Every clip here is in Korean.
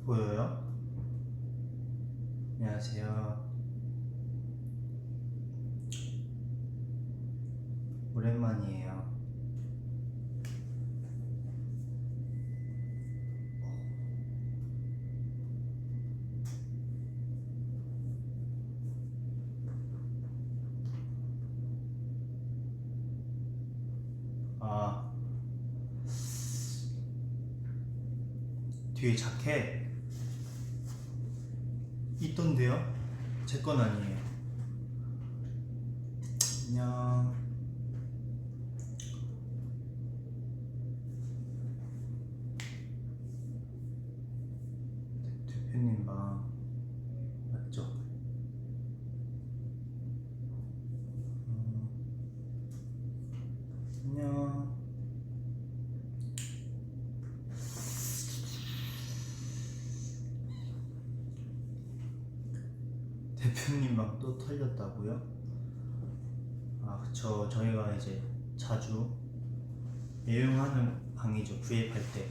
보여요? 안녕하세요. 오랜만이에요. 아, 뒤에 자켓 있던데요? 제 건 아니에요. 안녕. 대표님 방 맞죠? 안녕. 대표님 방 또 털렸다고요? 아, 그쵸. 저희가 이제 자주 애용하는 방이죠. 구입할 때.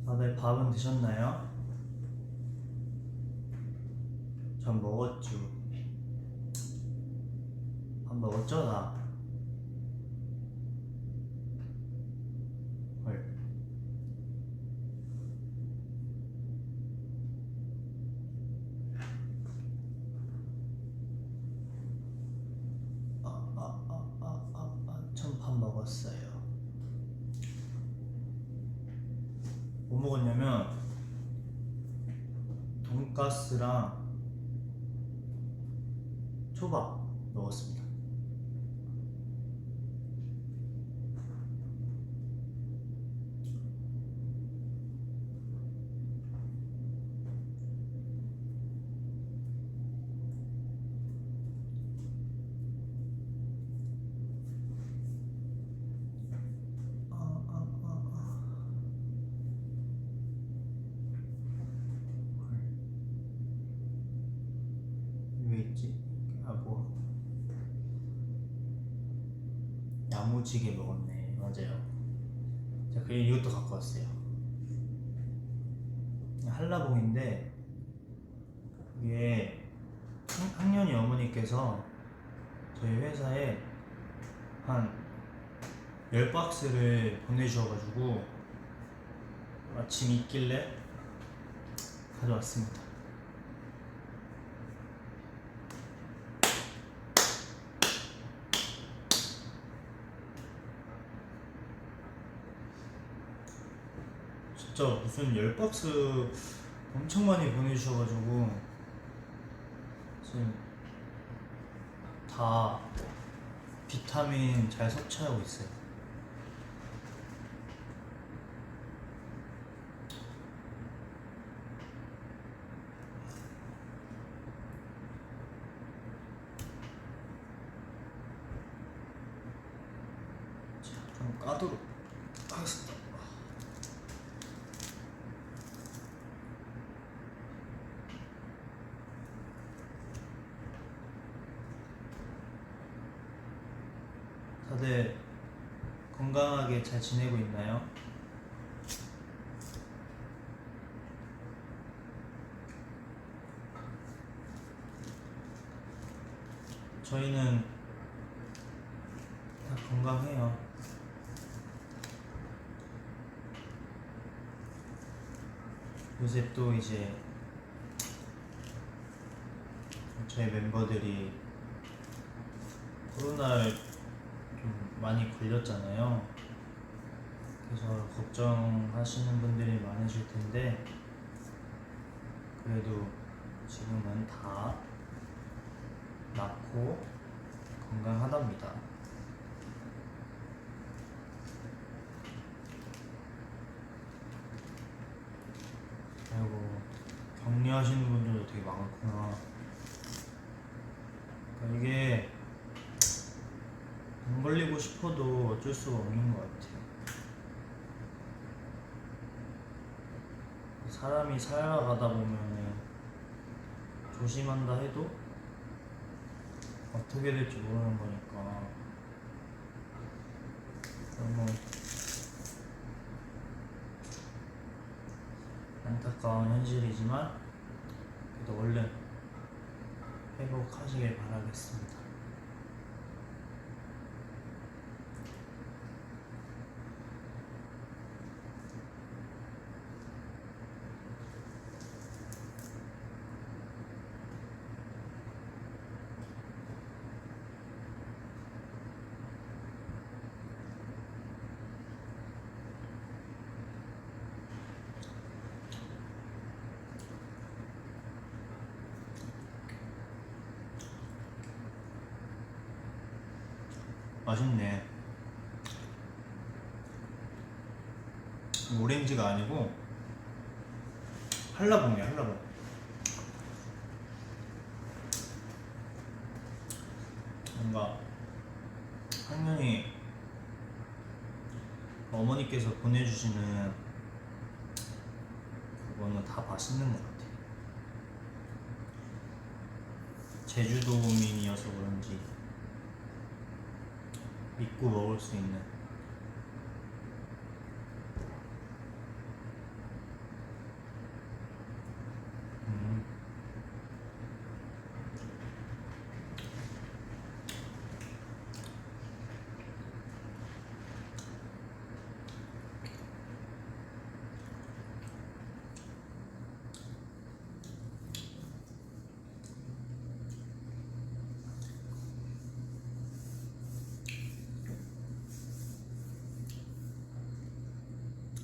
다들 밥은 드셨나요? 전 먹었죠. 밥 먹었죠, 나? 헐. 전 밥 먹었어요. 뭐 먹었냐면 돈가스랑 초밥 먹었습니다. 왜 있지? 야무지게 먹었네. 맞아요. 자, 그리고 이것도 갖고 왔어요. 한라봉인데 이게 학년이 어머니께서 저희 회사에 한 10박스를 보내주셔가지고 마침 있길래 가져왔습니다. 진짜 무슨 10박스 엄청 많이 보내주셔가지고 지금 다 비타민 잘 섭취하고 있어요. 자, 좀 까도록 하겠습니다. 다들 건강하게 잘 지내고 있나요? 저희는 다 건강해요. 요새 또 이제 저희 멤버들이 코로나를 좀 많이 걸렸잖아요. 그래서 걱정하시는 분들이 많으실 텐데 그래도 지금은 다 낫고 건강하답니다. 아이고, 격리하시는 분들도 되게 많구나. 그러니까 이게 안 걸리고 싶어도 어쩔 수가 없는 것 같아요. 사람이 살아가다 보면은 조심한다 해도 어떻게 될지 모르는 거니까 너무 안타까운 현실이지만 그래도 얼른 회복하시길 바라겠습니다. 맛있네. 오렌지가 아니고 한라봉이야, 한라봉. 뭔가 학년이 어머니께서 보내주시는 그거는 다 맛있는 것 같아. 제주도민이어서 그런지 믿고 먹을 수 있는.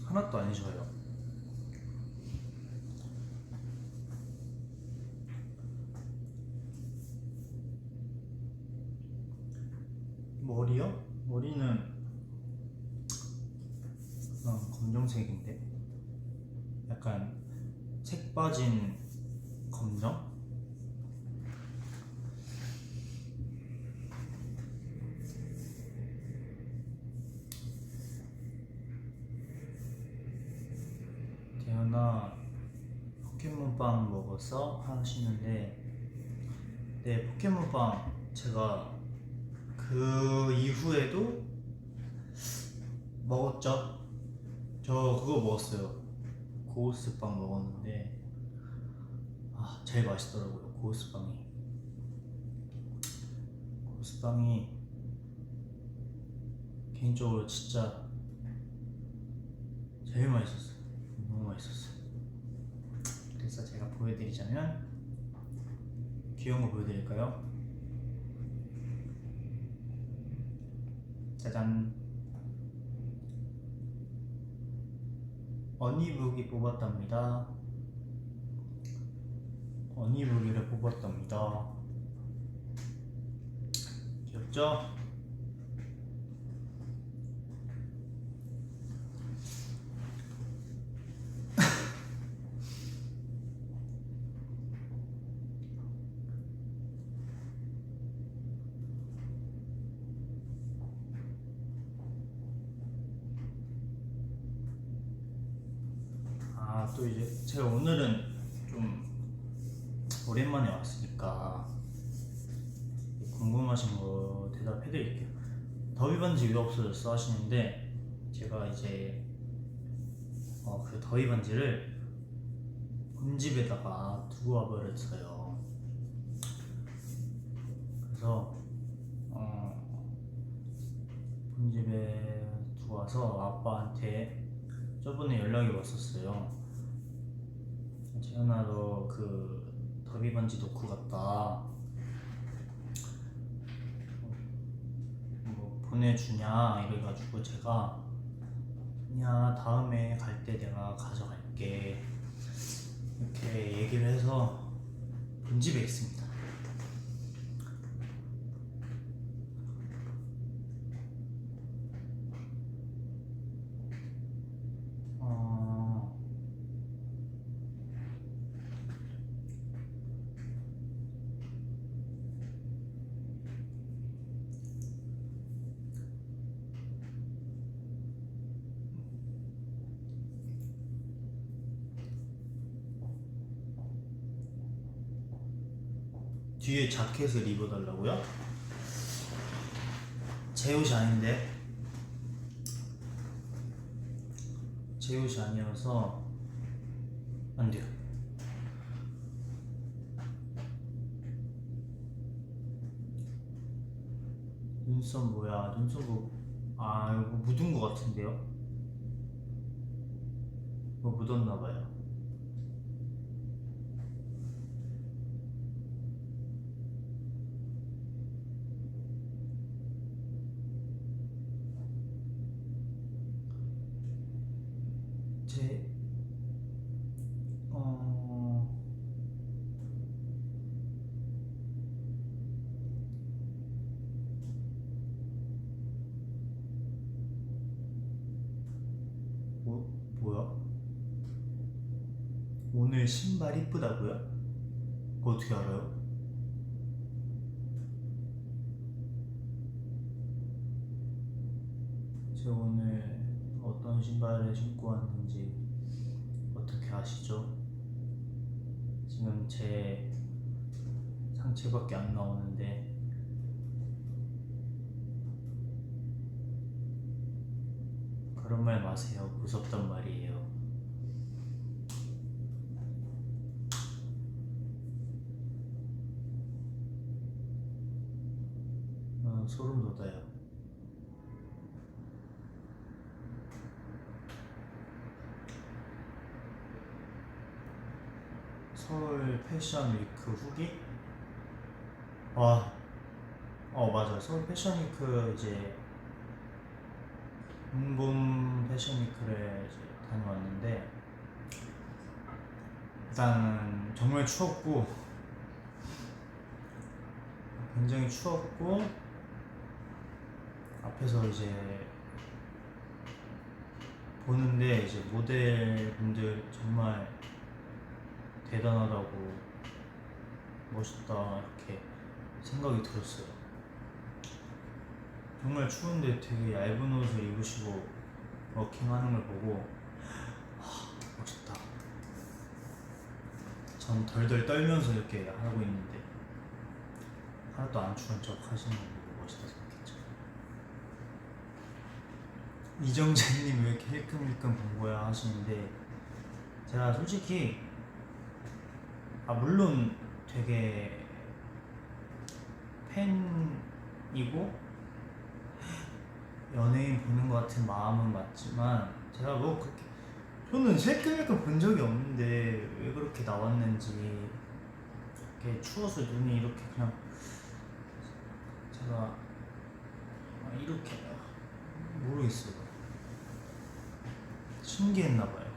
하나도 안 쉬어요. 머리요? 머리는 검정색인데 약간 색 빠진 검정? 태연아 포켓몬빵 먹었어? 하시는데 네, 포켓몬빵 제가 그 이후에도 먹었죠. 저 그거 먹었어요. 고우스빵 먹었는데 제일 맛있더라고요. 고우스빵이. 고우스빵이 개인적으로 진짜 제일 맛있었어요. 너무 맛있었어요. 그래서 제가 보여드리자면 귀여운 거 보여드릴까요? 짜잔. 어니북이 뽑았답니다. 어니북이를 뽑았답니다. 귀엽죠? 또 이제 제가 오늘은 좀 오랜만에 왔으니까 궁금하신 거 대답해 드릴게요. 더위 반지 왜 없어졌어 하시는데 제가 이제 그 더위 반지를 본집에다가 두고 와버렸어요. 그래서 본집에 두고 와서 아빠한테 저번에 연락이 왔었어요. 재현아 너 그 더비 반지 놓고 갔다. 뭐 보내주냐 이래가지고 제가 야 다음에 갈 때 내가 가져갈게 이렇게 얘기를 해서 본집에 있습니다. 뒤에 자켓을 입어달라고요? 제 옷이 아닌데, 제 옷이 아니어서 안 돼요. 눈썹 뭐야? 눈썹 아 이거 묻은 거 같은데요? 이거 묻었나 봐요. 제 뭐야? 오늘 신발 이쁘다고요? 그거 어떻게 알아요? 제가 오늘 어떤 신발을 신고 왔는지 어떻게 아시죠? 지금 제 상체밖에 안 나오는데 그런 말 마세요. 무섭단 말이에요. 소름 돋아요. 서울 패션 위크 후기? 와, 맞아. 서울 패션 위크 이제 봄 패션 위크를 이제 다녀왔는데 일단 정말 추웠고 굉장히 추웠고 앞에서 이제 보는데 이제 모델분들 정말 대단하다고 멋있다 이렇게 생각이 들었어요. 정말 추운데 되게 얇은 옷을 입으시고 워킹하는 걸 보고 멋있다. 전 덜덜 떨면서 이렇게 하고 있는데 하나도 안 추운 척 하시는 거 보고 멋있다 생각했죠. 이정재님 왜 이렇게 힐끔힐끔 본 거야 하시는데 제가 솔직히 물론 되게 팬이고 연예인 보는 것 같은 마음은 맞지만 제가 뭐 그렇게 저는 힐끔힐끔 본 적이 없는데 왜 그렇게 나왔는지 이렇게 추워서 눈이 이렇게 그냥 제가 이렇게 모르겠어요. 신기했나봐요.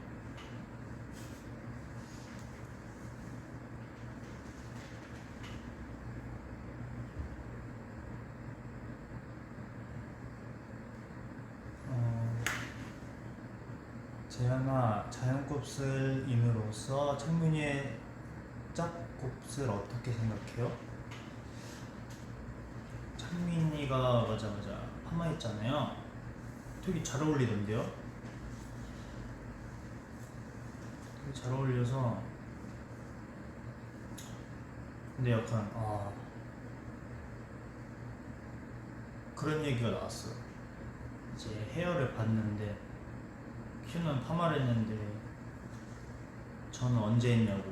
재현아, 자연곱슬인으로서 창민이의 짝곱슬 어떻게 생각해요? 창민이가 맞아 파마 했잖아요. 되게 잘 어울리던데요? 되게 잘 어울려서 근데 약간 그런 얘기가 나왔어요. 이제 헤어를 봤는데 큐는 파마를 했는데 저는 언제 했냐고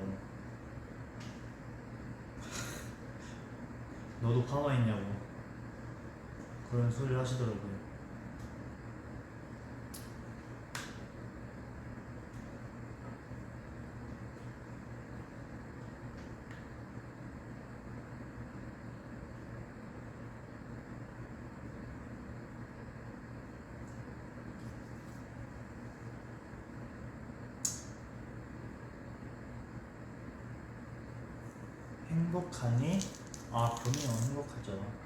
너도 파마했냐고 그런 소리를 하시더라고요. 행복하니? 그럼요 행복하죠.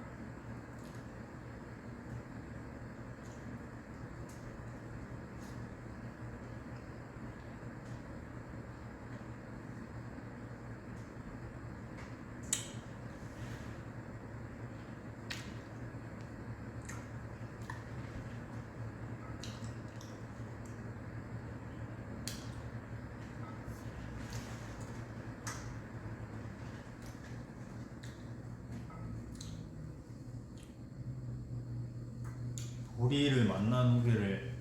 우리를 만난 후기를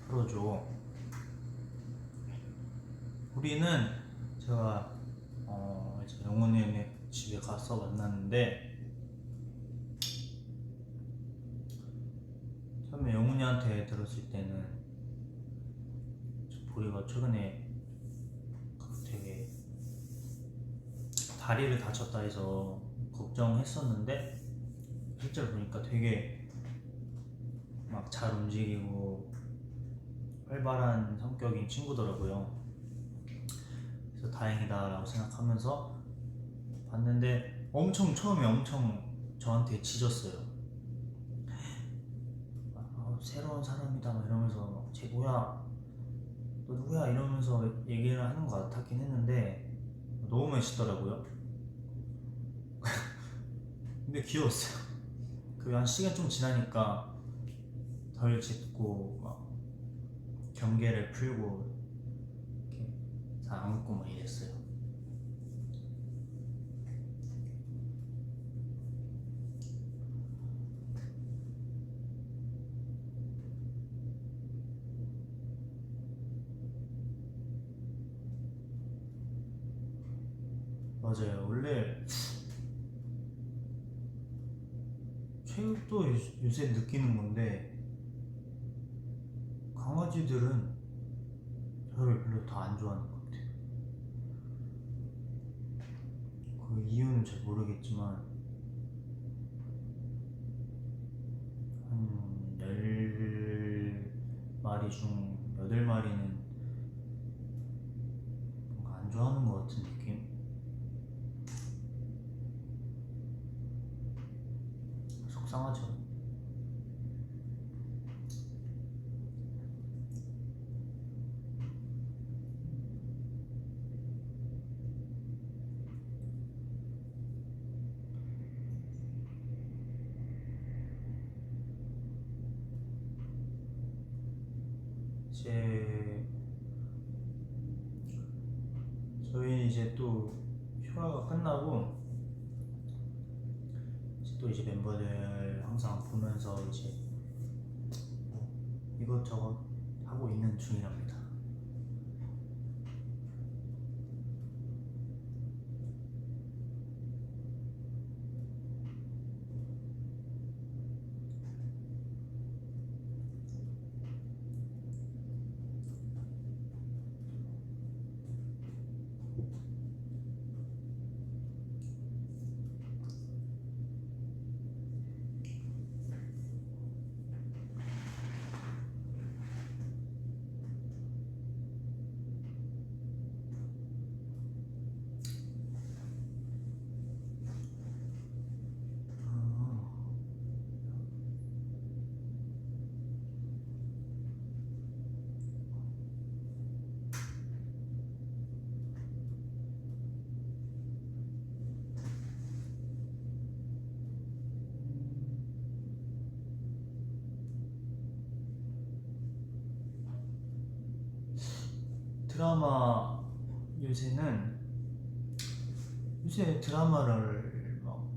풀어줘. 우리는 제가 이제 영훈이 형네 집에 가서 만났는데, 처음에 영훈이한테 들었을 때는 보리가 최근에 되게 다리를 다쳤다 해서 걱정했었는데, 실제로 보니까 되게 막 잘 움직이고 활발한 성격인 친구더라고요. 그래서 다행이다라고 생각하면서 봤는데, 처음에 엄청 저한테 짖었어요. 새로운 사람이다 막 이러면서 쟤 뭐야, 너 누구야 이러면서 얘기를 하는 것 같았긴 했는데 너무 멋있더라고요. 근데 귀여웠어요. 그 한 시간 좀 지나니까 덜 짖고 막 경계를 풀고 이렇게 다 안고 막 이랬어요. 맞아요. 원래 체육도 요새 느끼는 건데, 강아지들은 저를 별로 다 안 좋아하는 것 같아요. 그 이유는 잘 모르겠지만 한 10마리 중 8마리는 뭔가 안 좋아하는 것 같은 느낌? 속상하죠. 이제 저희 이제 또 휴가가 끝나고 이제 멤버들 항상 보면서 이제 뭐 이것저것 하고 있는 중이랍니다. 드라마 요새 드라마를 막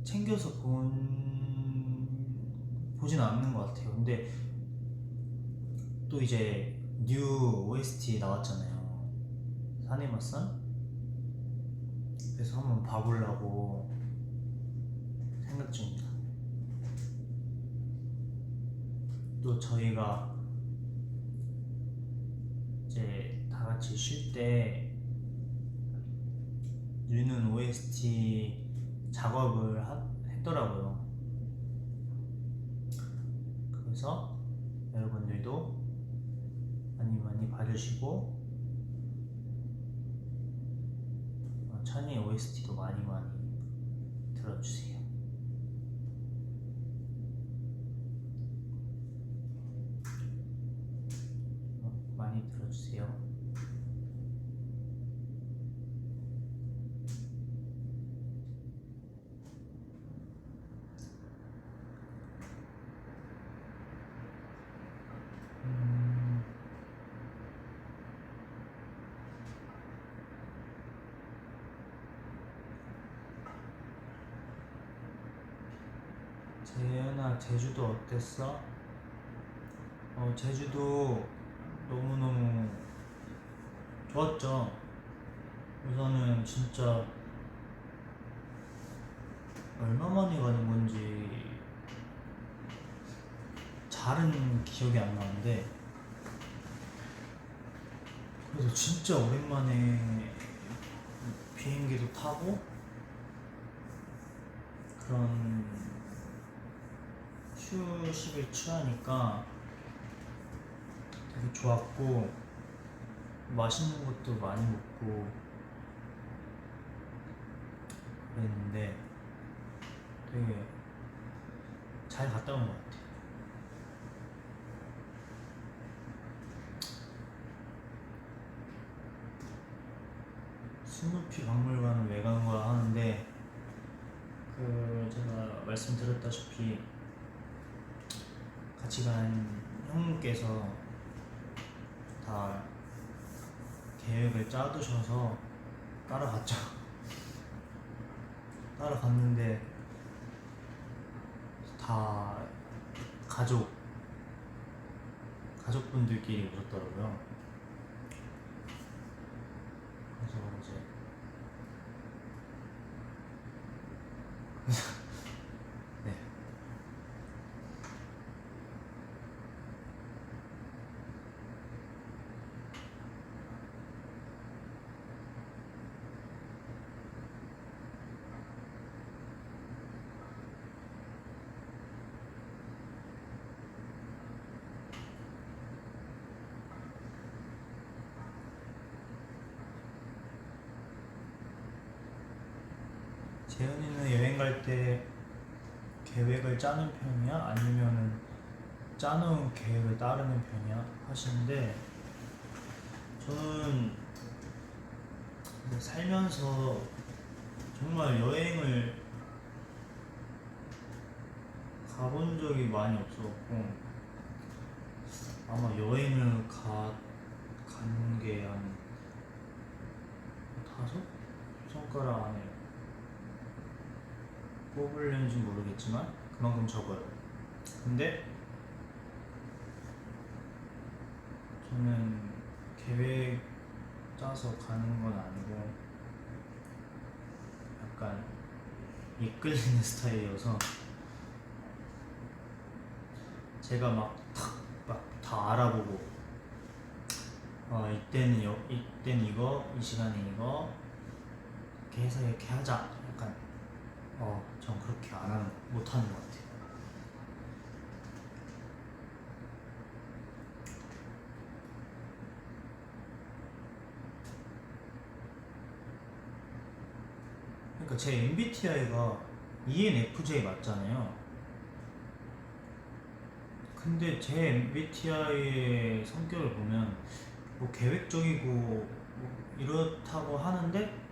챙겨서 보진 않는 것 같아요. 근데 또 이제 뉴 OST 나왔잖아요. 사네마산? 그래서 한번 봐보려고 생각 중입니다. 또 저희가 이제 다 같이 쉴 때 뉴는 OST 작업을 했더라고요. 그래서 여러분들도 많이 봐주시고, 찬이 OST도 많이 들어주세요. 많이 들어주세요. 재현아, 제주도 어땠어? 제주도 너무너무 좋았죠. 우선은 진짜 얼마 만에 가는 건지 잘은 기억이 안 나는데, 그래도 진짜 오랜만에 비행기도 타고 그런 휴식을 취하니까 되게 좋았고, 맛있는 것도 많이 먹고 그랬는데 되게 잘 갔다 온 것 같아요. 스누피 박물관을 왜 간 거야 하는데, 제가 말씀드렸다시피 같이 간 형님께서 다 계획을 짜두셔서 따라갔죠. 따라갔는데 다 가족분들끼리 오셨더라고요. 그래서 이제 네. 재현이는 여행 갈 때 계획을 짜는 편이야? 아니면은 짜놓은 계획을 따르는 편이야? 하시는데, 저는 살면서 정말 여행을 가본 적이 많이 없었고, 아마 여행을 간 게 한 다섯 손가락 안에 꼽을는지 모르겠지만 그만큼 적어요. 근데 저는 계획 짜서 가는 건 아니고 약간 이끌리는 스타일이어서, 제가 막 다 알아보고, 이때는 이거, 이 시간에 이거 이렇게 해서 이렇게 하자, 약간 전 그렇게 못하는 것 같아요. 그러니까 제 MBTI가 ENFJ 맞잖아요. 근데 제 MBTI의 성격을 보면 뭐 계획적이고 뭐 이렇다고 하는데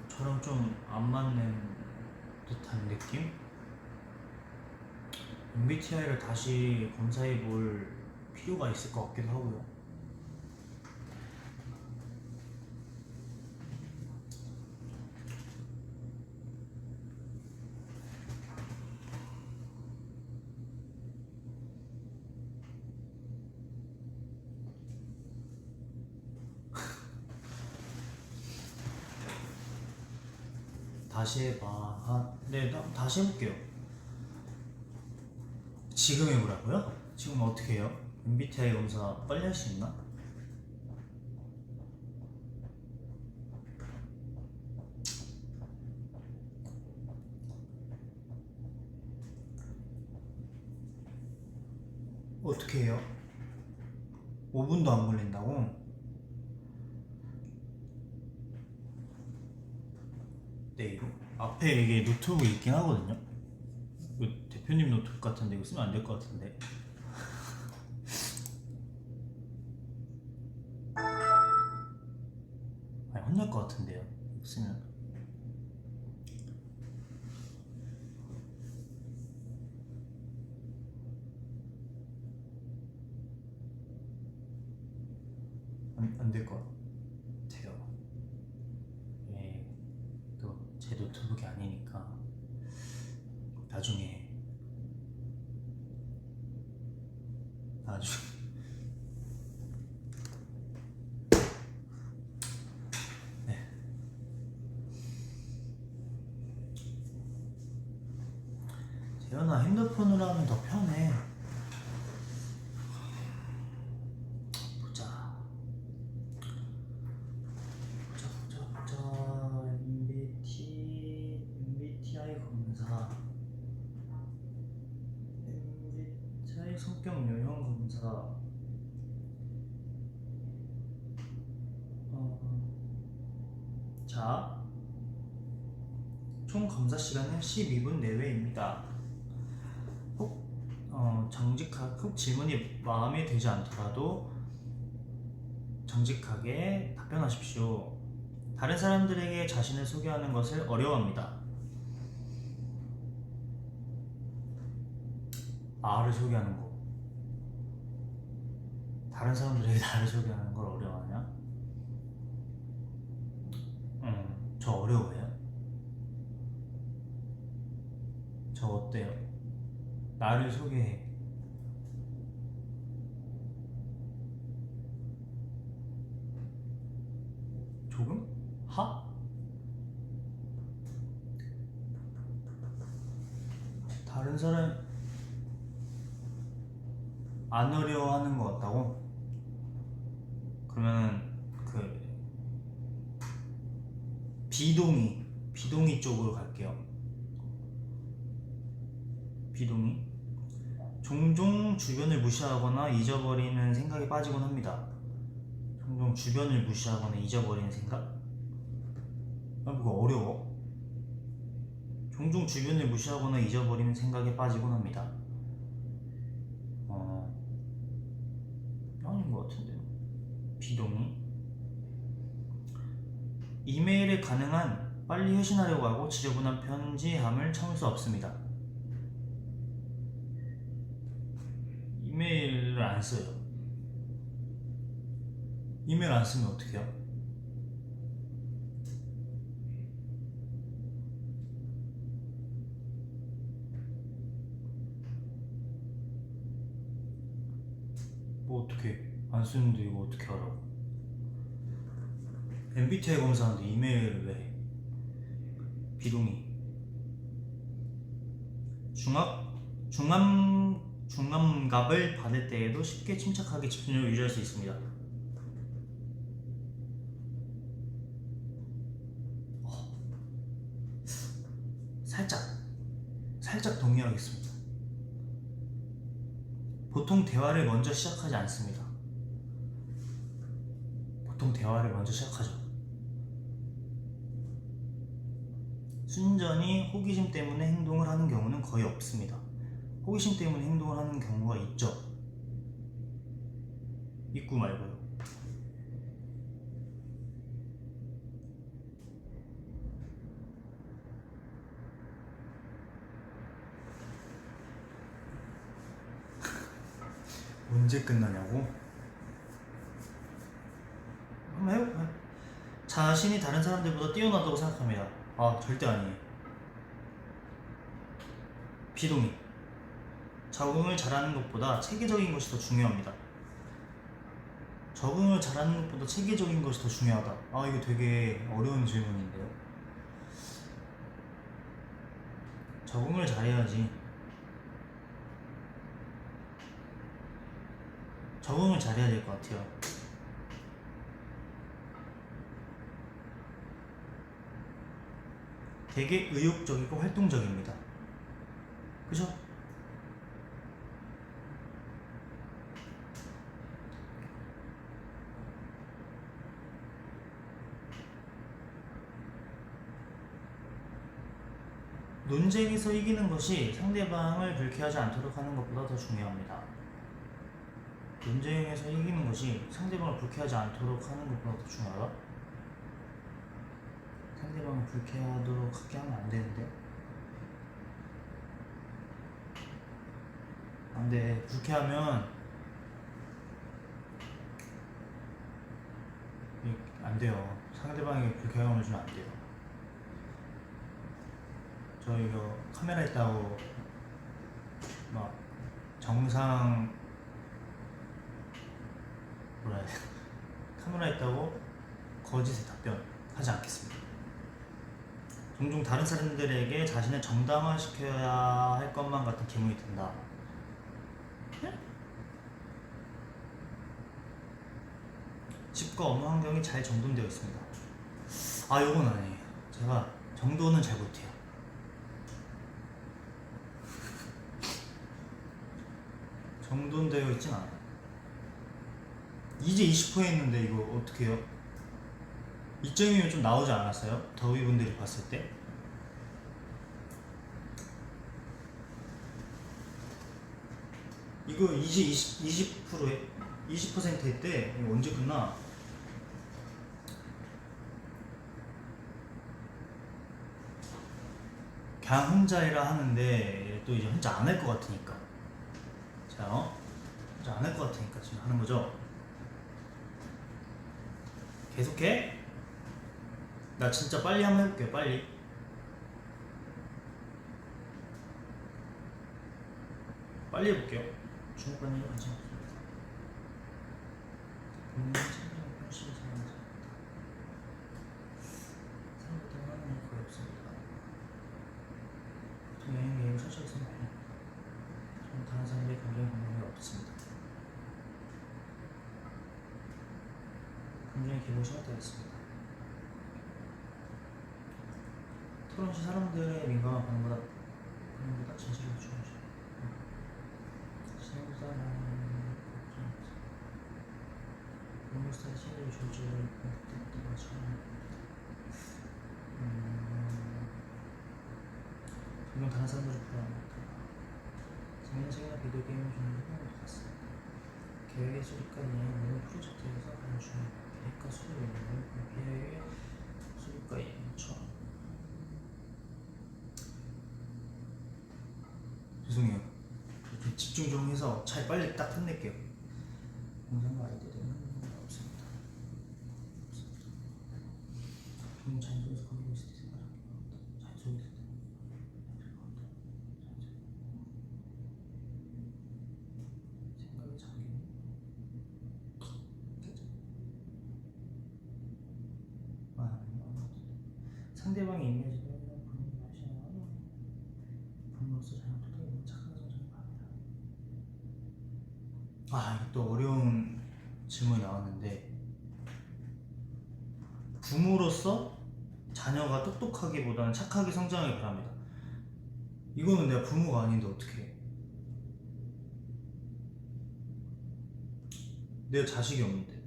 저랑 좀 안 맞는 듯한 느낌? MBTI를 다시 검사해 볼 필요가 있을 것 같기도 하고요. 다시 해봐. 네, 다시 해볼게요. 지금 해보라고요? 지금 어떻게 해요? MBTI 검사 빨리 할 수 있나? 어떻게 해요? 5분도 안 걸린다고? 네, 이거 앞에 이게 노트북이 있긴 하거든요. 이거 대표님 노트북 같은데 이거 쓰면 안 될 것 같은데. 아니, 혼날 것 같은데요, 이거 쓰면. 안 될 것 같아요. 예, 또 제 노트북이 아니니까 나중에 네. 재현아, 핸드폰으로 하면 더 편해. 보자. MBTI 검사. MBTI 성격 유형 검사. 자, 총 검사 시간은 12분 내외입니다. 혹 질문이 마음에 들지 않더라도 정직하게 답변하십시오. 다른 사람들에게 자신을 소개하는 것을 어려워합니다. 나를 소개하는 거. 다른 사람들에게 나를 소개하는 걸 어려워하냐? 저 어려워해요? 저 어때요? 나를 소개해. 조금? 하? 다른 사람 안 어려워하는 것 같다고? 그러면 그 비동의 쪽으로 갈게요. 비동의. 종종 주변을 무시하거나 잊어버리는 생각에 빠지곤 합니다. 종종 주변을 무시하거나 잊어버리는 생각? 그거 어려워. 종종 주변을 무시하거나 잊어버리는 생각에 빠지곤 합니다. 아닌 것 같은데요. 비동의. 이메일에 가능한 빨리 회신하려고 하고 지저분한 편지함을 참을 수 없습니다. 이메일을 안 써요. 이메일 안 쓰면 어떻게 해요? 뭐 어떻게 안 쓰는데 이거 어떻게 하라고? MBTI 검사하는데 이메일을 왜 해? 비동의. 중압갑을 받을 때에도 쉽게 침착하게 집중력을 유지할 수 있습니다. 살짝 동의하겠습니다. 보통 대화를 먼저 시작하지 않습니다. 보통 대화를 먼저 시작하죠. 순전히 호기심 때문에 행동을 하는 경우는 거의 없습니다. 호기심 때문에 행동을 하는 경우가 있죠. 있고 말고요. 언제 끝나냐고? 한번 해볼까요? 자신이 다른 사람들보다 뛰어나다고 생각합니다. 절대 아니에요. 비동의. 적응을 잘하는 것보다 체계적인 것이 더 중요합니다. 적응을 잘하는 것보다 체계적인 것이 더 중요하다. 이거 되게 어려운 질문인데요. 적응을 잘해야지. 적응을 잘해야 될 것 같아요. 되게 의욕적이고 활동적입니다. 그죠? 논쟁에서 이기는 것이 상대방을 불쾌하지 않도록 하는 것보다 더 중요합니다. 논쟁에서 이기는 것이 상대방을 불쾌하지 않도록 하는 것보다 더 중요하다? 상대방을 불쾌하도록 하게 하면 안 되는데? 안 돼. 불쾌하면 안 돼요. 상대방에게 불쾌감을 주면 안 돼요. 저 이거 카메라 있다고 막 정상 뭐라 해야 돼? 카메라 있다고 거짓의 답변 하지 않겠습니다. 종종 다른 사람들에게 자신을 정당화시켜야 할 것만 같은 기분이 든다. 네? 집과 업무 환경이 잘 정돈되어 있습니다. 아, 요건 아니에요. 제가 정돈은 잘 못해요. 정돈되어 있진 않아요. 이제 20% 했는데 이거 어떻게 해요? 이점이면 좀 나오지 않았어요? 더위분들이 봤을 때? 이거 이제 20%에 20% 했대. 이거 언제 끝나? 그냥 혼자 일을 하는데 또 이제 혼자 안 할 것 같으니까. 자, 혼자 안 할 것 같으니까 지금 하는 거죠. 계속해? 나 진짜 빨리 한번 해볼게요. 빨리. 빨리 해볼게요. 중국반 일 관심 없습니다. 본인은 참여하고 열심히 살아가자. 생각보다 하는 일 거의 없습니다. 보통 여행 계획을 설치했으면 해요. 저는 다른 사람들의 감정에 공감이 없습니다. 감정의 기복이 심할 때가 있습니다. 토론 시 사람들의 민감한 반응보다 진실을 중요시. 신용사랑 공무사의 신뢰를 조절 그때가 처음. 분명 다른 사람들을 불안합니다. 장면책이나 비디오 게임을 주는 게 너무 같습니다. 계획의 수립과 이행 모든 프로젝트에서 가장 중요한 계획과 수립을 이행하는 계획의 수립과 이행 처음. 죄송해요. 좀 집중 좀 해서 잘 빨리 딱 끝낼게요. 공상과 아이디어는 없습니다. 좀 자연스러워서 거기 있을 때 생각합니다. 자연스러워서 생각이 잠기는 상대방의 이미지를 본인이 하시면 본인으로서 잘못하고 있는 착한 성장이 바랍니다. 이게 또 어려운 질문이 나왔는데, 부모로서 자녀가 똑똑하기보다는 착하게 성장하길 바랍니다. 이거는 내가 부모가 아닌데 어떻게 해? 내가 자식이 없는데.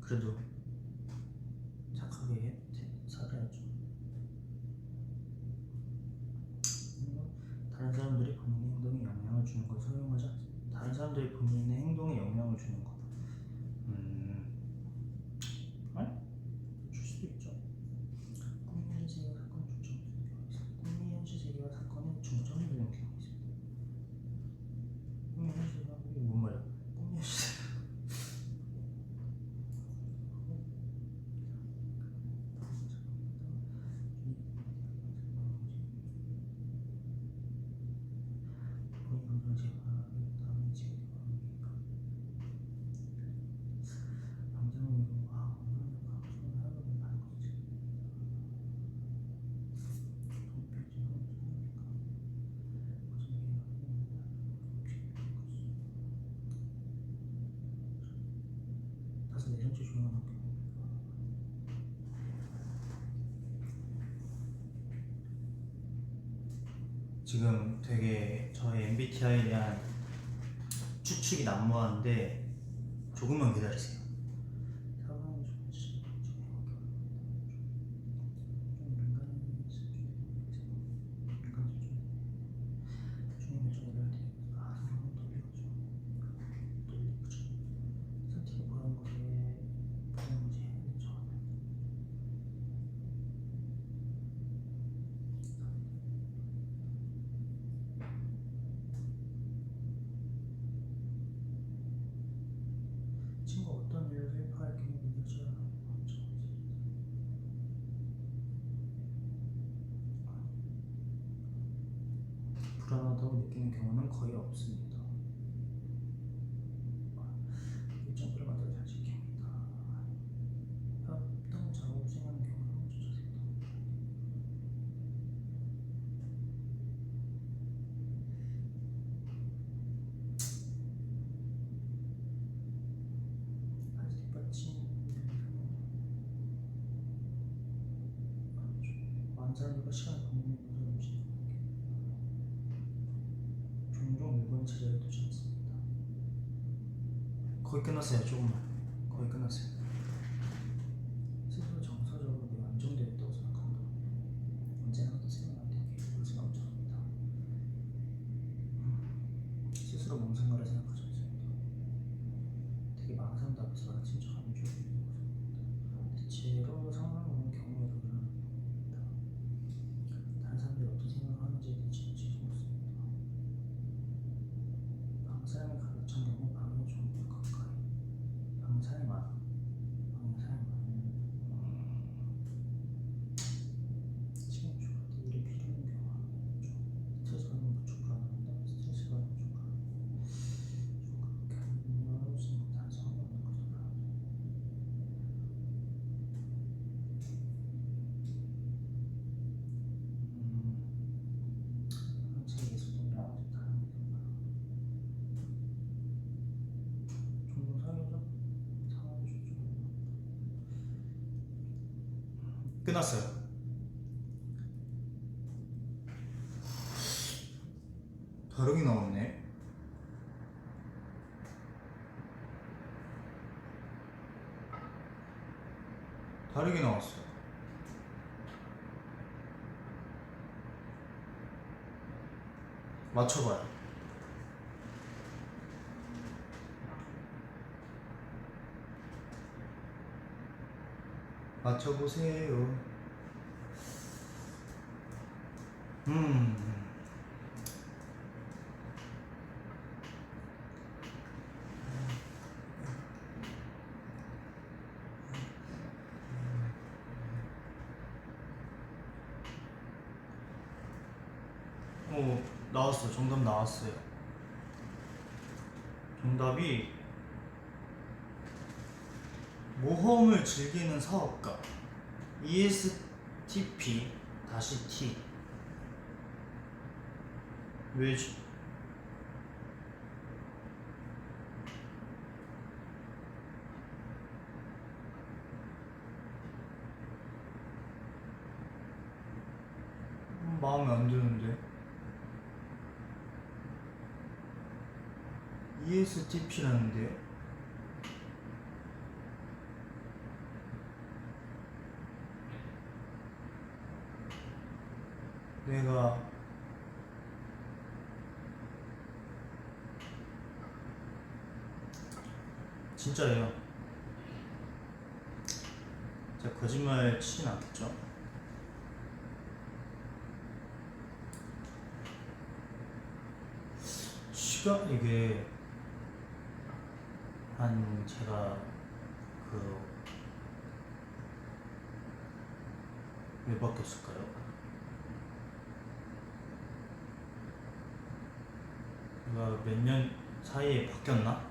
그래도 착하게 살아야죠. 다른 사람들이 본인의 행동에 영향을 주는 것을 허용하지 않습니다. 다른 사람들이 본인의 행동에 영향을 주는 것. 아니? 줄 수도 있죠. 꿈이 현실 세계와 사건의 중점을 두는 경우가 있습니다. 꿈이 현실 세계와 사건의 중점을 두는 경우가 있습니다. 꿈이 현실 세계와 이게 뭔 말이야? 꿈이 현실 세계. 다섯 내전체 조용한 학교. 지금 되게 저의 MBTI에 대한 추측이 난무하는데 조금만 기다리세요. 잘한다고 느끼는 경우는 거의 없습니다. 일정표를 만들어 잘 지킵니다. 협동 작업을 진행하는 경우는 조절됩니다. 플라스틱 받침 많은 사람들과 시간을 보내는 것을 음식 종종 물건이 제자리에 두지 않습니다. 거의 끝났어요. 조금만. 거의 끝났어요. 스스로 정서적으로 매우 안정되어 있다고 생각한다. 언제나 어떤 새로운 아이디어 계획을 넘쳐납니다. 스스로 뭔 생각을 생각하지 않습니다. 되게 망상도 앞에서 말한 침착함을 주어집니다. 대체로 상황을 보는 경우에도 그럽니다. 다른 사람들이 어떤 생각을 하는지에 대해 지나치지 못습니다. 방사람이 가득 찬 경우 방에 좀 더 가까이. 방사람이 많아. 시간이 좋을 때 일이 필요 없는 경우가 많죠. 스트레스 받으면 무척 불안합니다. 스트레스 받으면 좀 그렇게 하면 다른 상황이 없는 것도 불안합니다. 제 예술적이랑 다른 게 종종 사회적 상황이 좋죠. 끝났어요. 다르게 나왔네. 다르게 나왔어. 맞춰봐요. 맞춰보세요. 나왔어. 정답 나왔어요. 정답이 모험을 즐기는 사업가 ESTP-T 왜지? 마음에 안 드는데. ESTP라는데요? 내가 진짜예요. 제가 거짓말 치진 않겠죠? 시간 이게 한 제가 왜 바뀌었을까요? 제가 몇 년 사이에 바뀌었나?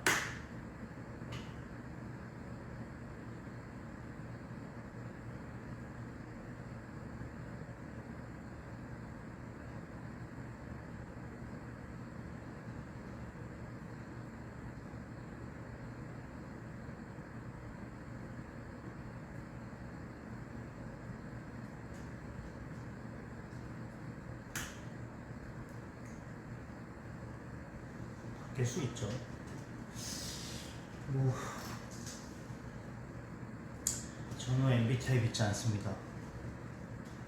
바뀔 수 있죠. 저는 MBTI 믿지 않습니다.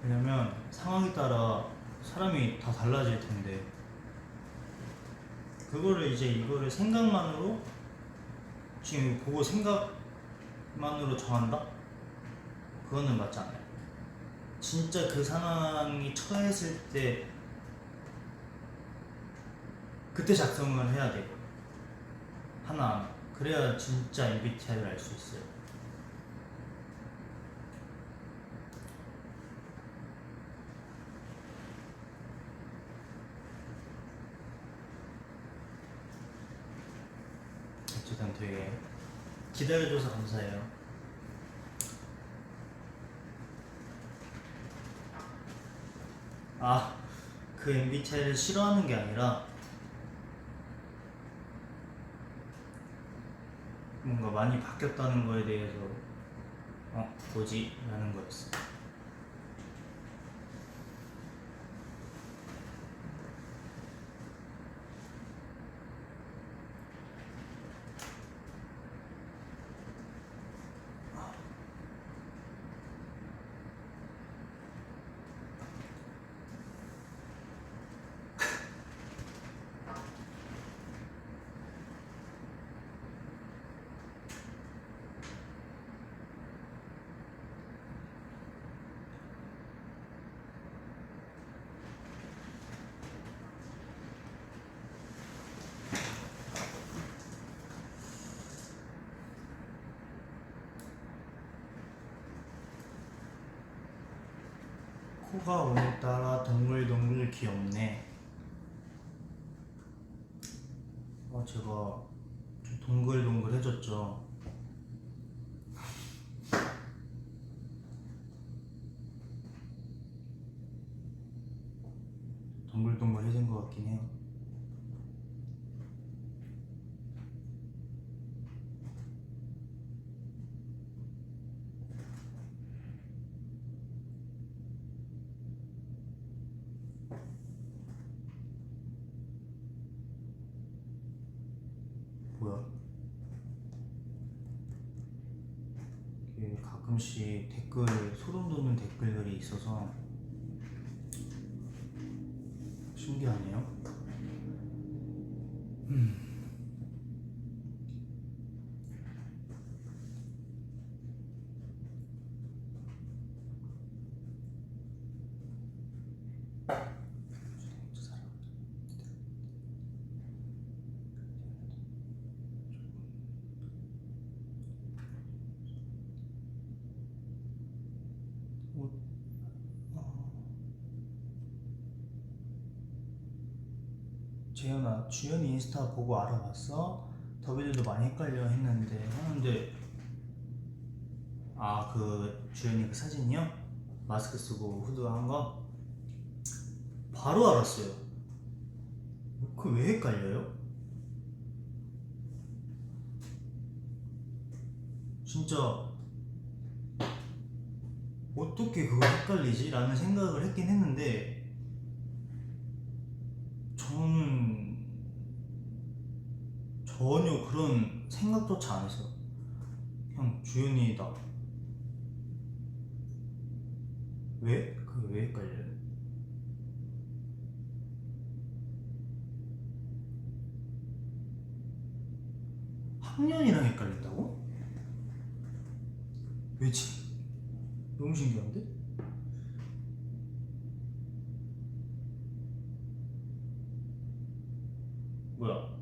왜냐면 상황에 따라 사람이 다 달라질 텐데 그거를 이거를 생각만으로 지금 보고 생각만으로 정한다? 그거는 맞지 않아요. 진짜 그 상황이 처했을 때 그때 작성을 해야 돼요. 하나. 그래야 진짜 MBTI를 알 수 있어요. 어쨌든 되게 기다려줘서 감사해요. 아, 그 MBTI를 싫어하는 게 아니라 뭔가 많이 바뀌었다는 거에 대해서 뭐지? 라는 거였어. 코가 오늘따라 동글동글 귀엽네. 제가 좀 동글동글해졌죠. 동글동글해진 것 같긴 해요. 뭐야? 이게 가끔씩 소름 돋는 댓글들이 있어서 신기하네요. 재현아, 주연이 인스타 보고 알아봤어? 더비들도 많이 헷갈려 했는데 하는데 그 주연이 그 사진이요? 마스크 쓰고 후드 한 거? 바로 알았어요. 그 왜 헷갈려요? 진짜 어떻게 그걸 헷갈리지? 라는 생각을 했긴 했는데 저는 전혀 그런 생각조차 안 했어요. 그냥 주연이다. 왜? 그게 왜 헷갈려요? 학년이랑 헷갈린다고? 왜지? 너무 신기한데? 뭐야?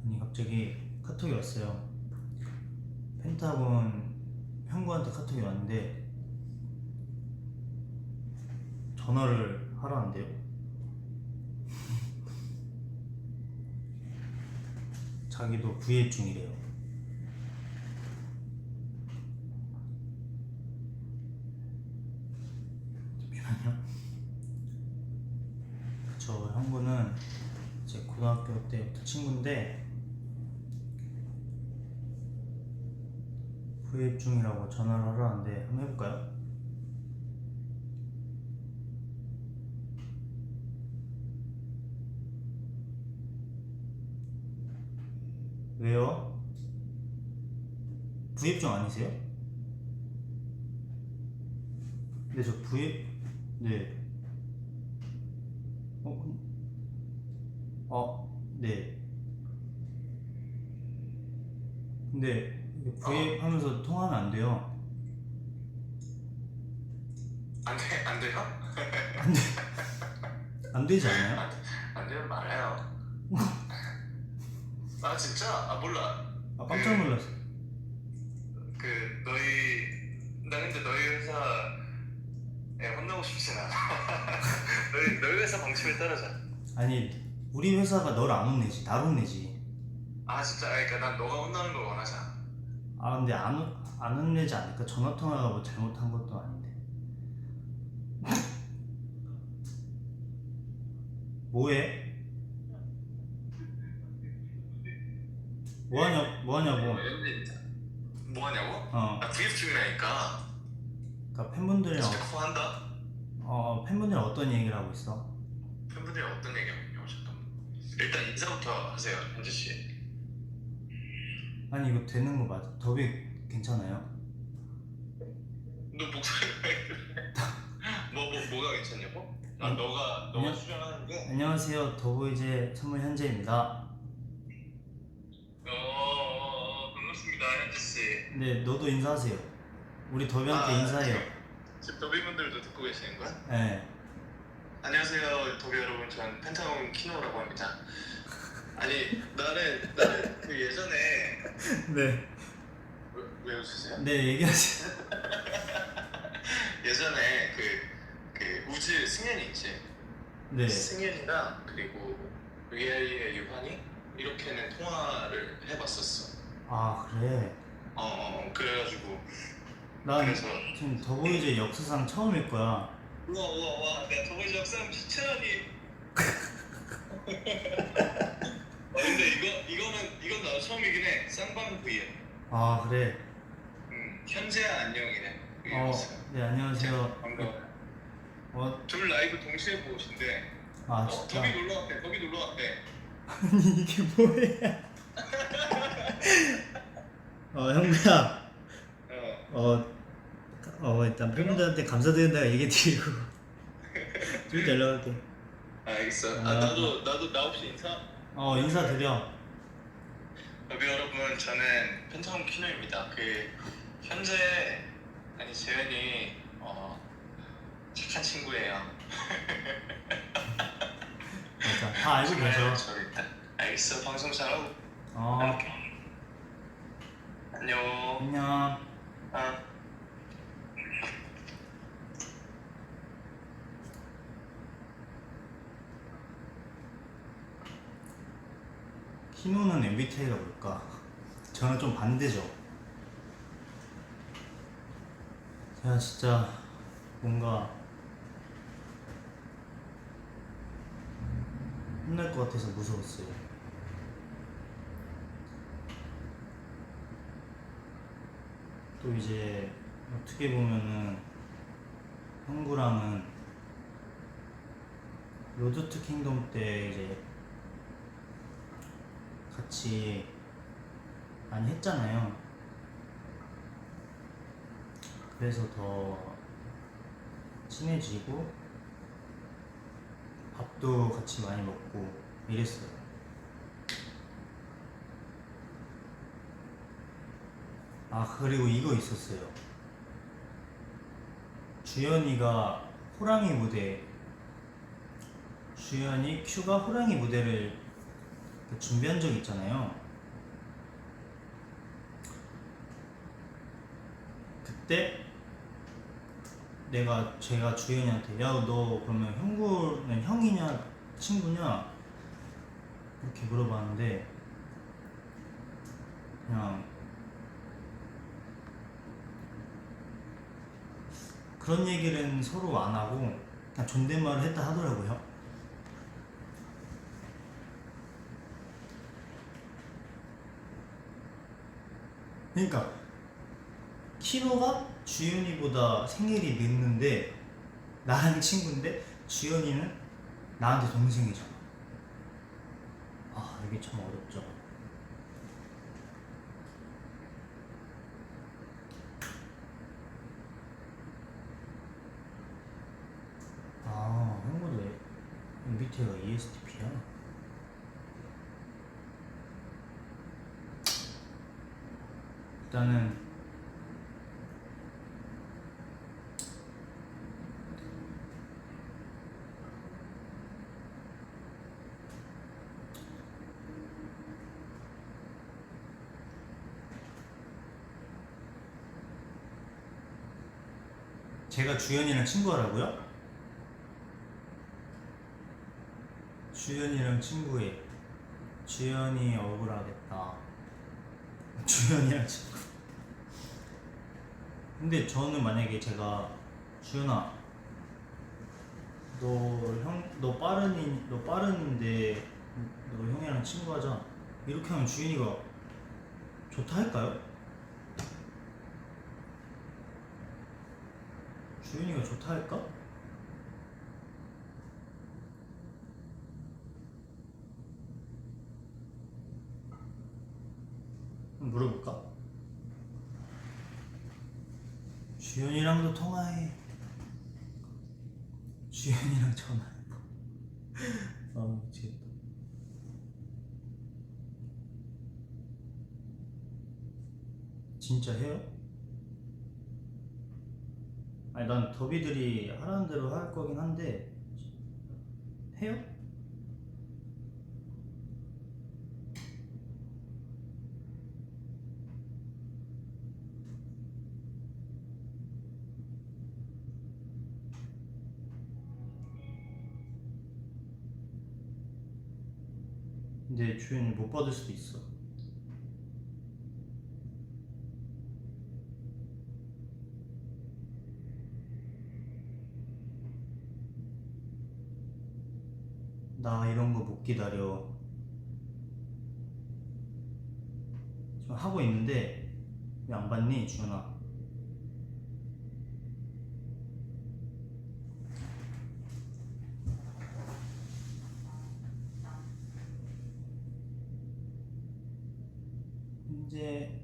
아니 갑자기 카톡이 왔어요. 펜타곤 형구한테 카톡이 왔는데 전화를 하라는데요. 자기도 부예 중이래요. 잠시만요. 저 형구는 제 고등학교 때부터 친구인데 부예 중이라고 전화를 하라는데 한번 해볼까요? 왜요? 부예중 아니세요? 근데 저 네. 네. 근데 부예 하면서 통화는 안 돼요. 안 돼요? 안 되지 않아요? 안 되면 말아요. 아 진짜? 아 몰라. 아 깜짝 놀랐어. 그 나 근데 너희 회사에 혼나고 싶진 않아. 너희 회사 방침에 따르자. 아니 우리 회사가 널 안 혼내지, 나를 혼내지. 아 진짜? 아, 그러니까 난 너가 혼나는 걸 원하지 않아. 아 근데 안 혼내지 않을까? 전화 통화가 뭐 잘못한 것도 아닌데. 뭐해? 뭐하냐고. 뭐 하냐고? 어, 나 브이앱 중이라니까. 그러니까 팬분들이랑 스피커 한다. 팬분들이랑 어떤 얘기를 하고 있어? 팬분들이 어떤 얘기하냐고 잠깐만. 일단 인사부터 하세요, 현지 씨. 아니 이거 되는 거 맞아? 더비 괜찮아요? 너 목소리가 왜 그래? 뭐가 괜찮냐고? 아 음. 너가 그냥- 출연하는 게? 안녕하세요, 더보이즈의 선물 현재입니다. 반갑습니다, 현지 씨. 네, 너도 인사하세요. 우리 더비한테 인사해요. 지금 더비분들도 듣고 계시는 거야? 네. 안녕하세요, 더비 여러분. 전 펜타곤 키노라고 합니다. 아니 나는 그 예전에 네. 왜 웃으세요? 네, 얘기하세요. 예전에 그 우즈 승현이 있지. 네. 승현이랑 그리고 VI의 유한이 이렇게는 통화를 해봤었어. 아, 그래. 그래가지고 난 그래서 지금 더보이즈 역사상 처음일 거야. 우와 내가 더보이즈 역사는 시체라니. 근데 이건 나도 처음이긴 해. 쌍방 V에. 아, 그래. 현재야 안녕이네. 네, 안녕하세요. 반가워. 둘 라이브 동시에 보신데. 아, 진짜. 더비 놀러 왔대. 아니, 이게 뭐야. 형구야. 일단 팬분들한테 감사드린다고 얘기 드리고. 좀 이따 연락할게. 알겠어. 나도 나 없이 인사. 인사드려. 더비 여러분, 저는 펜타곤 키노입니다. 현재 재현이 착한 친구예요. 맞아. 다 알고 계셔. 저기 있다. 알겠어. 방송 잘하고. 안녕. 안녕. 키노는 MBTI가 뭘까? 저는 좀 반대죠. 제가 진짜 뭔가 혼날 것 같아서 무서웠어요. 또 이제 어떻게 보면은 형구랑은 로드 투 킹덤 때 이제 같이 많이 했잖아요. 그래서 더 친해지고 밥도 같이 많이 먹고 이랬어요. 그리고 이거 있었어요. 주연이가 호랑이 무대, 큐가 호랑이 무대를 준비한 적이 있잖아요. 그때 제가 주연이한테 야, 너 그러면 형구는 형이냐 친구냐 이렇게 물어봤는데 그냥 그런 얘기는 서로 안 하고 그냥 존댓말을 했다 하더라고요. 그러니까 키노가 주연이보다 생일이 늦는데 나랑 친구인데 주연이는 나한테 동생이잖아. 이게 참 어렵죠. 형구도 MBTI가 ESTP야. 일단은 제가 주연이랑 친구하라고요? 주연이랑 친구해. 주연이 억울하겠다. 주연이랑 친구. 근데 저는 만약에 제가 주연아, 너 빠른인데 너 형이랑 친구하자. 이렇게 하면 주연이가 좋다 할까요? 주연이가 좋다 할까? 한번 물어볼까? 주연이랑도 통화해. 주연이랑 전화해. 아 미치겠다. 진짜 해요? 아니 난 더비들이 하라는 대로 할 거긴 한데 해요? 근데 주연이 못 받을 수도 있어. 나 이런 거 못 기다려. 지금 하고 있는데 왜 안 받니 주연아? 이제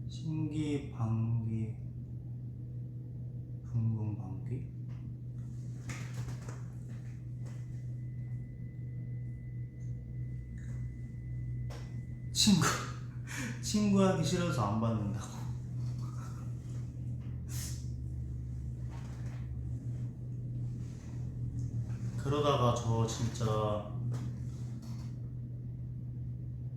신기방기 붕붕방귀 친구 친구하기 싫어서 안 받는다고. 그러다가 저 진짜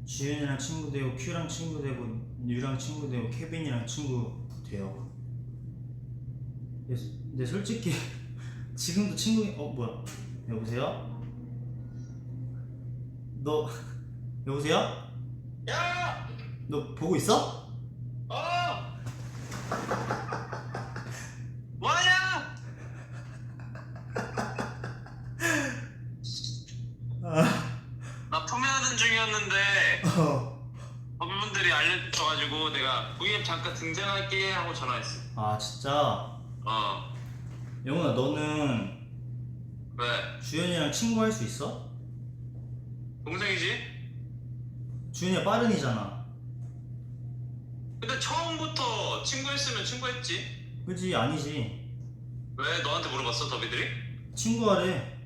지윤이랑 친구 되고 큐랑 친구 되고 유랑 친구 되고 케빈이랑 친구 돼요. 근데 솔직히 지금도 친구 뭐야? 여보세요? 너 여보세요? 야! 너 보고 있어? 뭐하냐? 나 품위하는 중이었는데 어머분들이 알려주셔가지고 내가 V앱 잠깐 등장할게 하고 전화했어. 아 진짜? 영훈아 너는 왜? 주연이랑 친구 할 수 있어? 동생이지? 주연이가 빠른이잖아. 근데 처음부터 친구했으면 친구했지. 그지? 아니지. 왜 너한테 물어봤어 더비들이? 친구하래.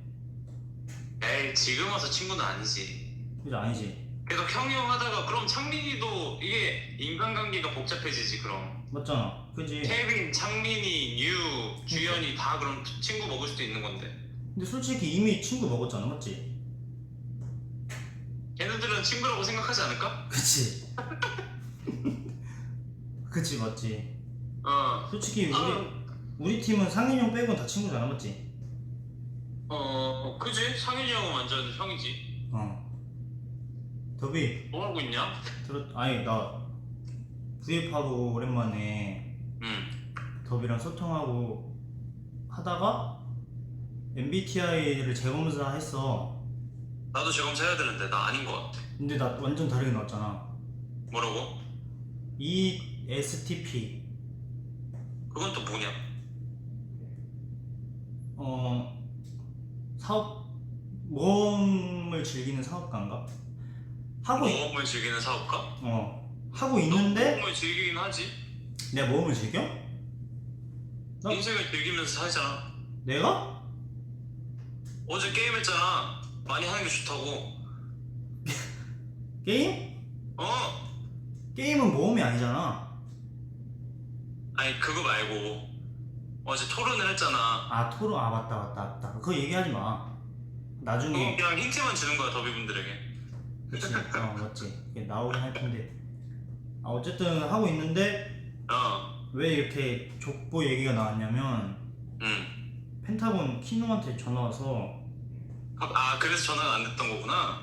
에이 지금 와서 친구는 아니지. 그지? 아니지. 계속 형이 형 하다가 그럼 창민이도 이게 인간관계가 복잡해지지 그럼. 맞잖아. 그지? 케빈, 창민이, 뉴, 주연이 다 그럼 친구 먹을 수도 있는 건데. 근데 솔직히 이미 친구 먹었잖아. 맞지? 걔네들은 친구라고 생각하지 않을까? 그치? 그치 맞지? 솔직히 우리 팀은 상인이 형 빼고는 다 친구잖아. 맞지? 그지? 상윤이 형은 완전 형이지. 더비 뭐 하고 있냐? 아니 나 V앱하고 오랜만에 더비랑 소통하고 하다가 MBTI를 재검사 했어. 나도 재검사 해야 되는데 나 아닌 것 같아. 근데 나 완전 다르게 나왔잖아. 뭐라고? ESTP. 그건 또 뭐냐? 사업 모험을 즐기는 사업가인가? 모험을 즐기는 사업가? 하고 있는데 모험을 즐기긴 하지. 내가 모험을 즐겨? 인생을 즐기면서 살잖아. 내가? 어제 게임했잖아. 많이 하는 게 좋다고. 게임? 게임은 모험이 아니잖아. 아니 그거 말고 어제 토론을 했잖아. 아 토론. 아 맞다. 그거 얘기하지 마. 나중에. 그냥 힌트만 주는 거야 더비분들에게. 그치. 맞지. 이게 나오긴 할 텐데. 어쨌든 하고 있는데 어. 왜 이렇게 족보 얘기가 나왔냐면 펜타곤 키노한테 전화 와서 아, 그래서 전화가 안 됐던 거구나.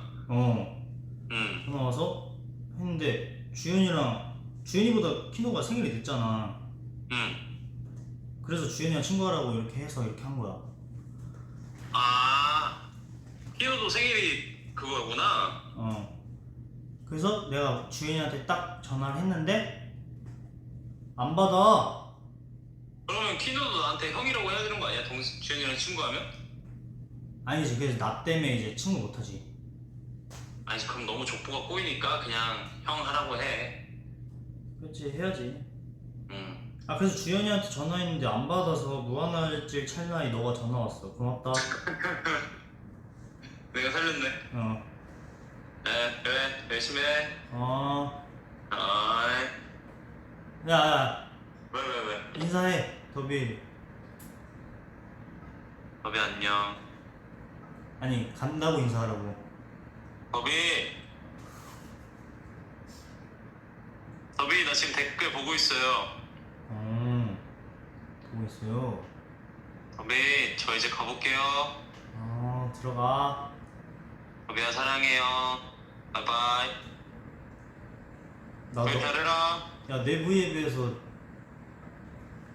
전화 와서 했는데 주현이보다 키노가 생일이 늦잖아. 그래서 주현이랑 친구하라고 이렇게 해서 이렇게 한 거야. 아, 키노도 생일이 그거구나. 그래서 내가 주현이한테 딱 전화를 했는데 안 받아. 그러면 키노도 나한테 형이라고 해야 되는 거 아니야? 주현이랑 친구하면? 아니지, 그래서 나 때문에 이제 친구 못하지. 아니, 그럼 너무 족보가 꼬이니까 그냥 형 하라고 해. 그렇지, 해야지. 응. 그래서 주현이한테 전화했는데 안 받아서 무한할질 찰나에 너가 전화 왔어. 고맙다. 내가 살렸네. 그래, 열심히 해. 아이. 야, 왜? 인사해, 더비. 더비 안녕. 아니, 간다고 인사하라고. 더비 나 지금 댓글 보고 있어요. 보고 있어요. 더비 저 이제 가볼게요. 들어가. 더비야 사랑해요. 바이바이. 나도. 잘 잘해라. 야, 내 부위에 비해서.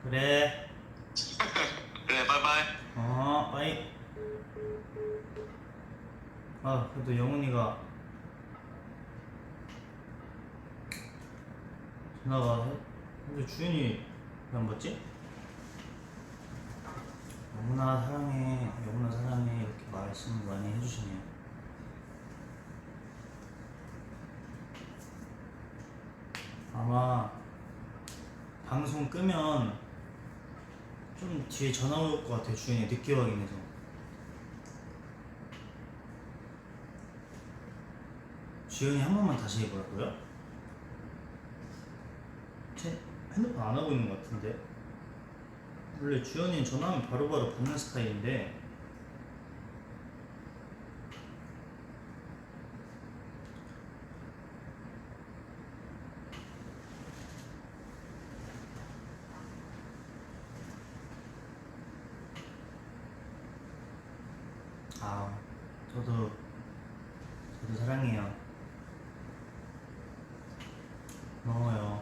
그래. 그래 바이바이. 빠이. 그래도 영훈이가 전화가 근데 주연이 왜 안 받지? 영훈아 사랑해, 영훈아 사랑해 이렇게 말씀 많이 해주시네요. 아마 방송 끄면 좀 뒤에 전화 올 것 같아요. 주연이 늦게 확인해서. 주연이 한 번만 다시 해보라고요? 제 핸드폰 안 하고 있는 것 같은데. 원래 주연이는 전화하면 바로바로 받는 스타일인데 저도 사랑해요. 고마워요.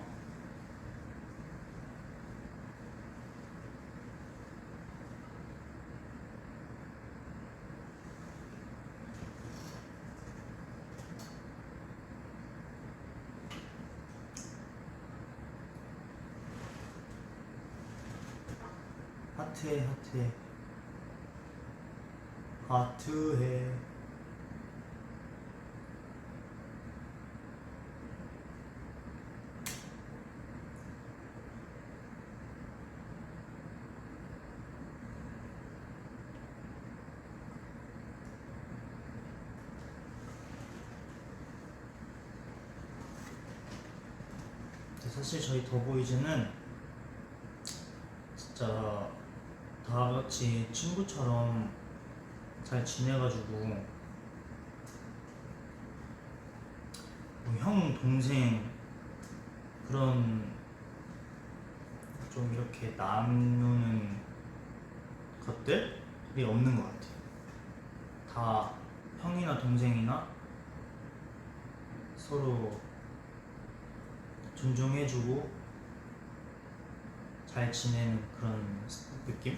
하트해. 사실 저희 더보이즈는 진짜 다 같이 친구처럼 잘 지내가지고 뭐 형, 동생 그런 좀 이렇게 나누는 것들이 없는 것 같아요. 다 형이나 동생이나 서로 존중해주고 잘 지내는 그런 느낌?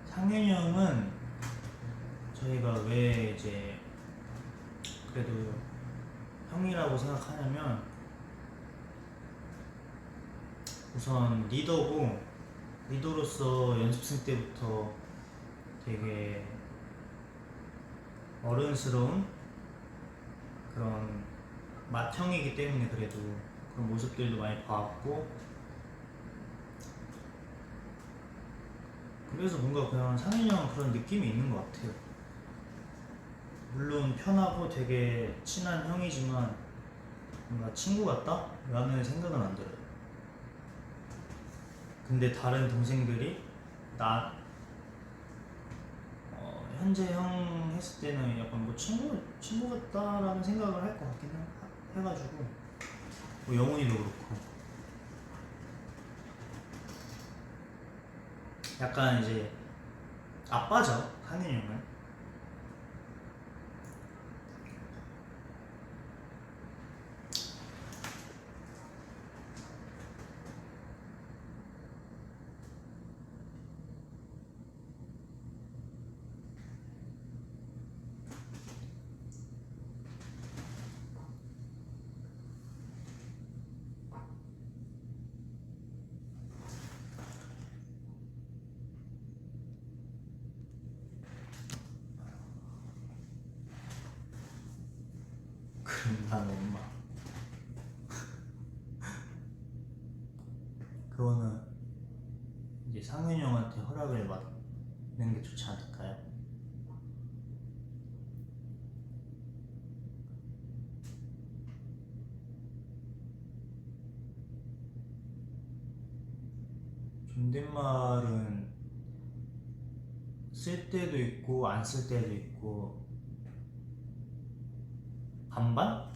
상현이 형은 저희가 왜 이제 그래도 형이라고 생각하냐면 우선 리더로서 연습생 때부터 되게 어른스러운 그런 맏형이기 때문에 그래도 그런 모습들도 많이 봐왔고 그래서 뭔가 그냥 상현이 형은 그런 느낌이 있는 것 같아요. 물론 편하고 되게 친한 형이지만 뭔가 친구 같다? 라는 생각은 안 들어요. 근데 다른 동생들이 나 현재 형 했을 때는 약간 뭐 친구 같다라는 생각을 할 것 같긴 해가지고 뭐 영훈이도 그렇고 약간 이제 아빠죠 상현이 형은. 그럼 난 엄마. 그거는 이제 상현이 형한테 허락을 받는 게 좋지 않을까요? 존댓말은 쓸 때도 있고 안 쓸 때도 있고 반반?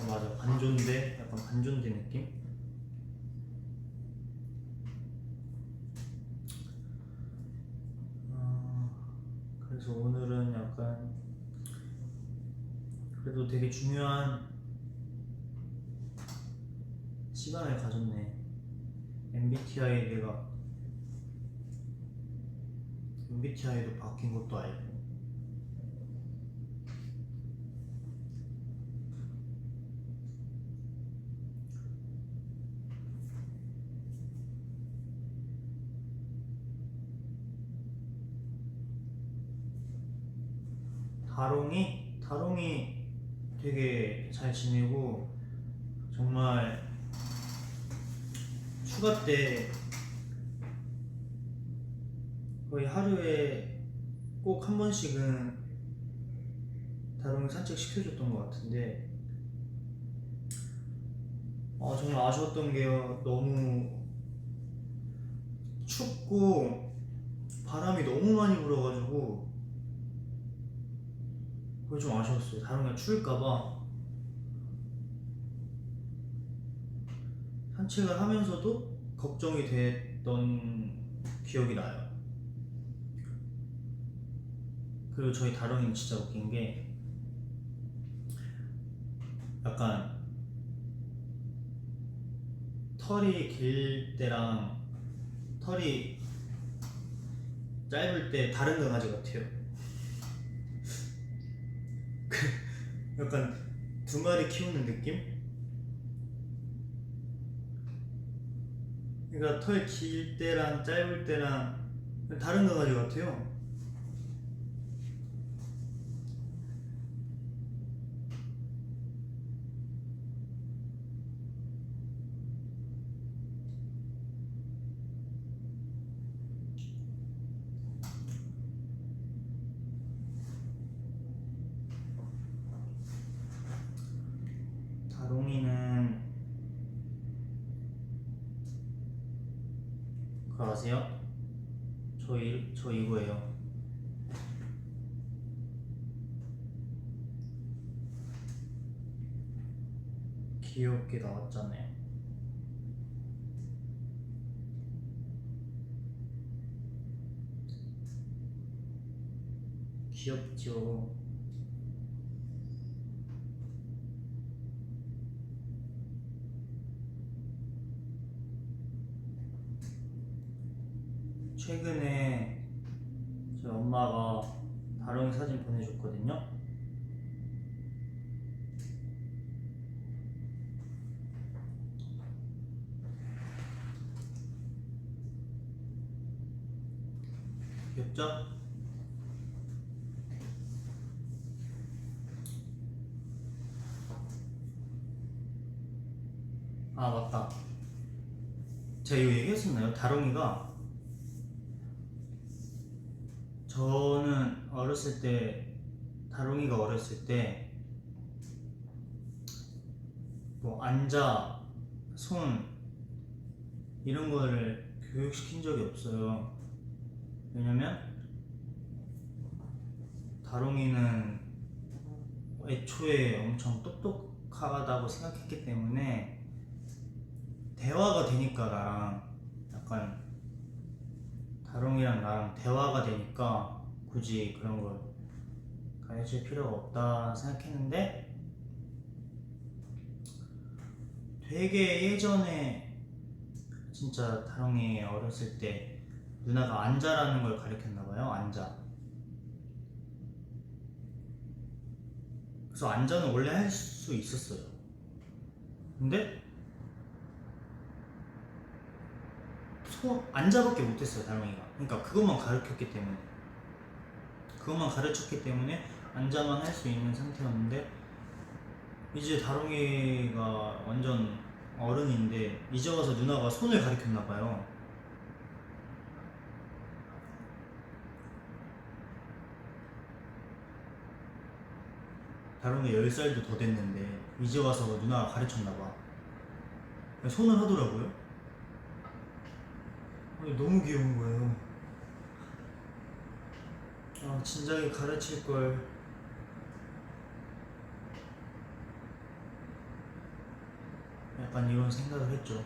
맞아. 반존대? 약간 반존대 느낌? 그래서 오늘은 약간 그래도 되게 중요한 시간을 가졌네. MBTI도 바뀐 것도 알고. 다롱이 되게 잘 지내고 정말 휴가 때 거의 하루에 꼭 한 번씩은 다롱이 산책 시켜줬던 것 같은데 정말 아쉬웠던 게요. 너무 춥고 바람이 너무 많이 불어가지고 그게 좀 아쉬웠어요. 다롱이가 추울까봐 산책을 하면서도 걱정이 됐던 기억이 나요. 그리고 저희 다롱이는 진짜 웃긴 게 약간 털이 길 때랑 털이 짧을 때 다른 강아지 같아요. 약간 두 마리 키우는 느낌? 그러니까 털 길 때랑 짧을 때랑 다른 강아지 같아요. 다롱이는 그거 아세요? 저 이거예요. 귀엽게 나왔잖아요. 귀엽죠. 최근에 저희 엄마가 다롱이 사진 보내줬거든요. 귀엽죠? 아 맞다, 제가 이거 얘기했었나요? 다롱이가, 저는 어렸을 때, 다롱이가 어렸을 때 뭐 앉아, 손 이런 거를 교육시킨 적이 없어요. 왜냐면 다롱이는 애초에 엄청 똑똑하다고 생각했기 때문에 대화가 되니까, 나랑 약간 다롱이랑 나랑 대화가 되니까 굳이 그런 걸 가르칠 필요가 없다 생각했는데, 되게 예전에 진짜 다롱이 어렸을 때 누나가 앉아라는 걸 가르쳤나봐요. 앉아. 그래서 앉아는 원래 할 수 있었어요. 근데 앉아밖에 못했어요, 다롱이가. 그러니까 그것만 가르쳤기 때문에 앉아만 할 수 있는 상태였는데, 이제 다롱이가 완전 어른인데 이제 와서 누나가 손을 가르쳤나봐요. 다롱이 10살도 더 됐는데 이제 와서 누나가 가르쳤나봐. 손을 하더라고요. 너무 귀여운 거예요. 아, 진작에 가르칠 걸. 약간 이런 생각을 했죠.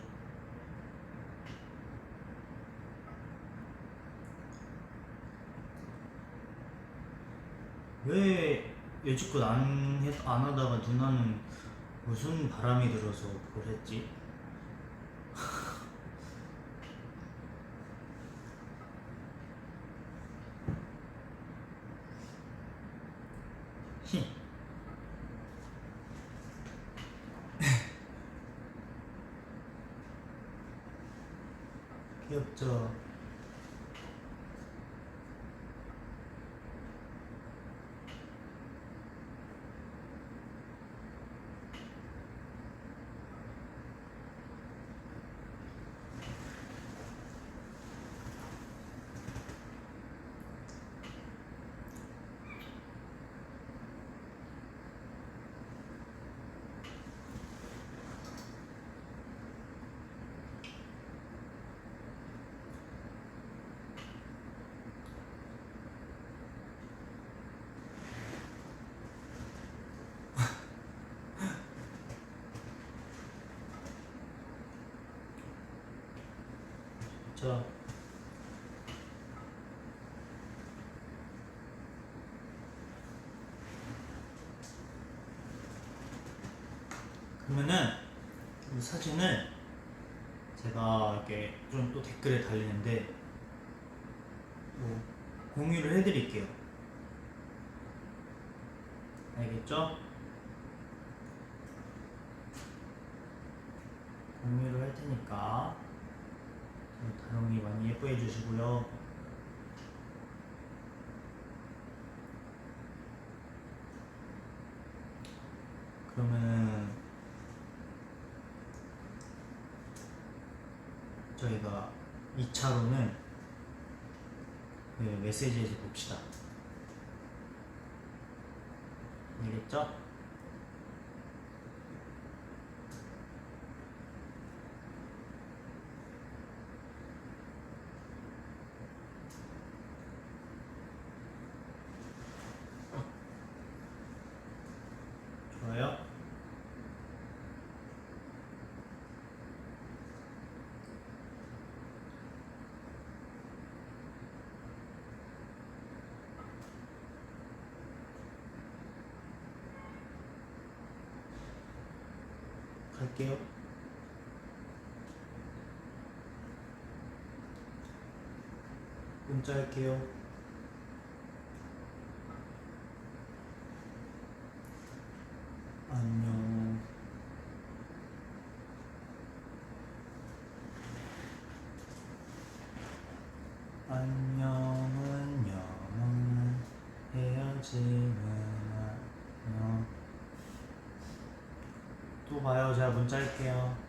왜 여지껏 안 하다가 누나는 무슨 바람이 들어서 그걸 했지? 귀엽죠? 자, 그러면은 이 사진을 제가 이렇게 좀 또 댓글에 달리는데 뭐 공유를 해드릴게요. 알겠죠? 공유를 할 테니까 다롱이 많이 예뻐해 주시고요. 그러면은 저희가 2차로는 그 메시지에서 봅시다. 알겠죠? 좋아요? 갈게요. 문자 할게요. 안녕. 안녕은 또 봐요. 제가 문자 할게요.